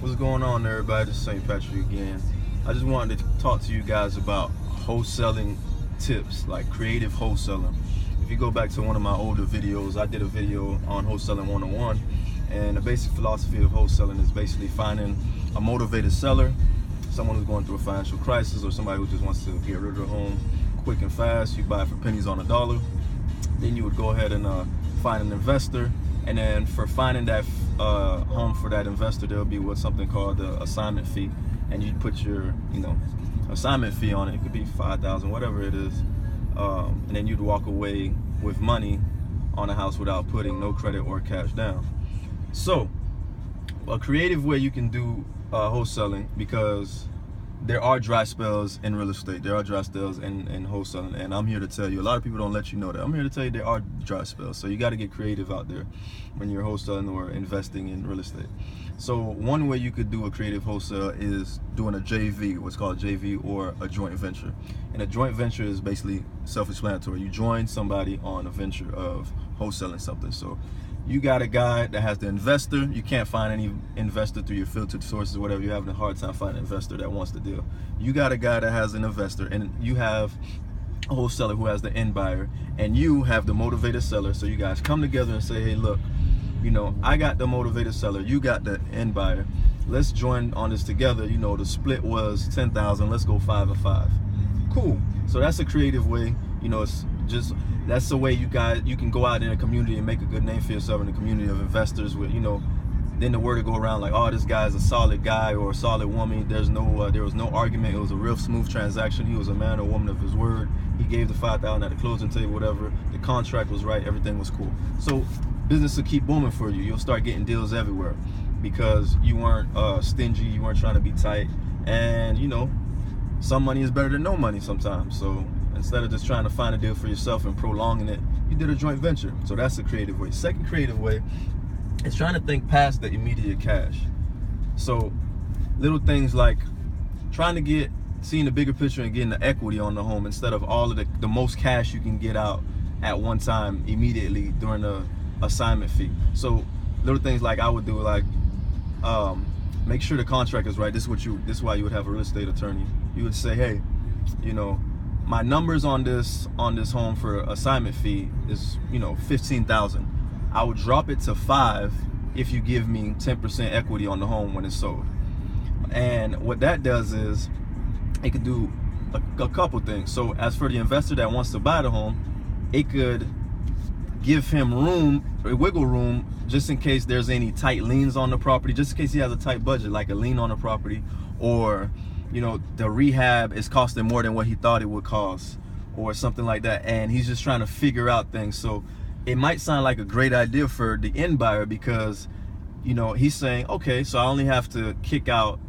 What's going on, everybody? This is St. Patrick again. I just wanted to talk to you guys about wholesaling tips, like creative wholesaling. If you go back to one of my older videos, I did a video on wholesaling 101, and the basic philosophy of wholesaling is basically finding a motivated seller, someone who's going through a financial crisis, or somebody who just wants to get rid of their home quick and fast. You buy it for pennies on a dollar. Then you would go ahead and find an investor, and then for finding that home for that investor, there'll be something called the assignment fee, and you put your assignment fee on it. It could be $5,000, whatever it is, and then you'd walk away with money on a house without putting no credit or cash down. So a creative way you can do wholesaling, because there are dry spells in real estate, there are dry spells in wholesaling, and I'm here to tell you, a lot of people don't let you know that. I'm here to tell you there are dry spells, so you got to get creative out there when you're wholesaling or investing in real estate. So one way you could do a creative wholesale is doing a JV, what's called JV, or a joint venture. And a joint venture is basically self-explanatory. You join somebody on a venture of wholesaling something. So you got a guy that has the investor. You can't find any investor through your filtered sources or whatever. You're having a hard time finding an investor that wants the deal. You got a guy that has an investor, and you have a wholesaler who has the end buyer, and you have the motivated seller. So you guys come together and say, hey, look, I got the motivated seller, you got the end buyer. Let's join on this together. The split was 10,000. Let's go 5 and 5. Cool. So that's a creative way. It's just, that's the way you can go out in a community and make a good name for yourself in a community of investors with, then the word will go around like, oh, this guy's a solid guy or a solid woman. There was no argument. It was a real smooth transaction. He was a man or woman of his word. He gave the 5,000 at the closing table, whatever. The contract was right. Everything was cool. So business will keep booming for you. You'll start getting deals everywhere because you weren't stingy. You weren't trying to be tight. And, some money is better than no money sometimes. So instead of just trying to find a deal for yourself and prolonging it, you did a joint venture. So that's a creative way. Second creative way is trying to think past the immediate cash. So little things like seeing the bigger picture and getting the equity on the home instead of all of the most cash you can get out at one time immediately during the assignment fee. So little things like I would do, like make sure the contract is right. This is why you would have a real estate attorney. You would say, hey, my numbers on this home for assignment fee is 15,000. I would drop it to 5 if you give me 10% equity on the home when it's sold. And what that does is it could do a couple things. So as for the investor that wants to buy the home, it could give him wiggle room, just in case there's any tight liens on the property, just in case he has a tight budget, like a lien on the property, or the rehab is costing more than what he thought it would cost, or something like that, and he's just trying to figure out things. So it might sound like a great idea for the end buyer, because he's saying, okay, so I only have to kick out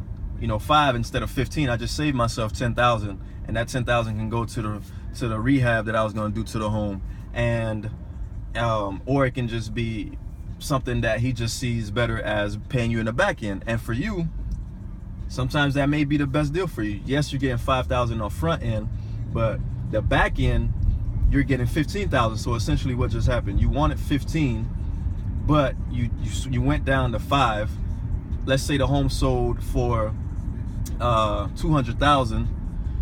5 instead of 15. I just saved myself 10,000, and that 10,000 can go to the rehab that I was going to do to the home, and or it can just be something that he just sees better as paying you in the back end. And for you, sometimes that may be the best deal for you. Yes, you're getting 5,000 on front end, but the back end, you're getting 15,000. So essentially what just happened, you wanted 15, but you went down to 5. Let's say the home sold for 200,000.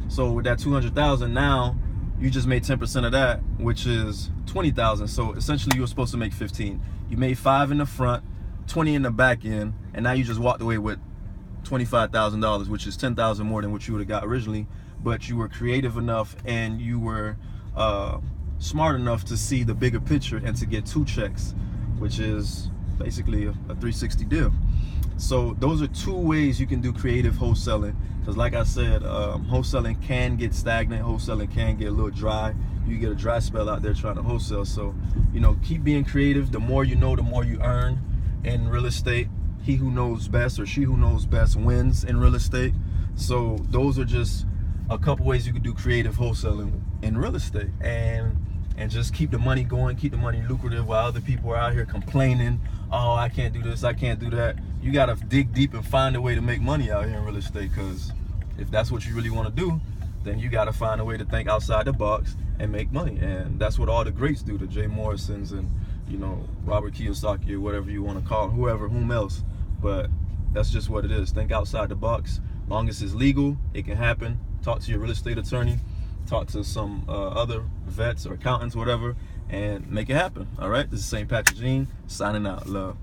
So with that 200,000, now you just made 10% of that, which is 20,000. So essentially you were supposed to make 15. You made 5 in the front, 20 in the back end, and now you just walked away with $25,000, which is 10,000 more than what you would have got originally. But you were creative enough, and you were smart enough to see the bigger picture and to get 2 checks, which is basically a 360 deal. So those are 2 ways you can do creative wholesaling, because like I said, wholesaling can get stagnant. Wholesaling can get a little dry. You get a dry spell out there trying to wholesale. So keep being creative. The more you know, the more you earn in real estate. He who knows best, or she who knows best, wins in real estate. So those are just a couple ways you can do creative wholesaling in real estate, and just keep the money going, keep the money lucrative, while other people are out here complaining, oh, I can't do this, I can't do that. You gotta dig deep and find a way to make money out here in real estate, because if that's what you really want to do, then you gotta find a way to think outside the box and make money. And that's what all the greats do, the Jay Morrisons and Robert Kiyosaki, or whatever you want to call him, whom else. But That's just what it is. Think outside the box. Long as it's legal, it can happen. Talk to your real estate attorney, talk to some other vets or accountants, whatever, and make it happen. All right, this is St. Patrick signing out. Love.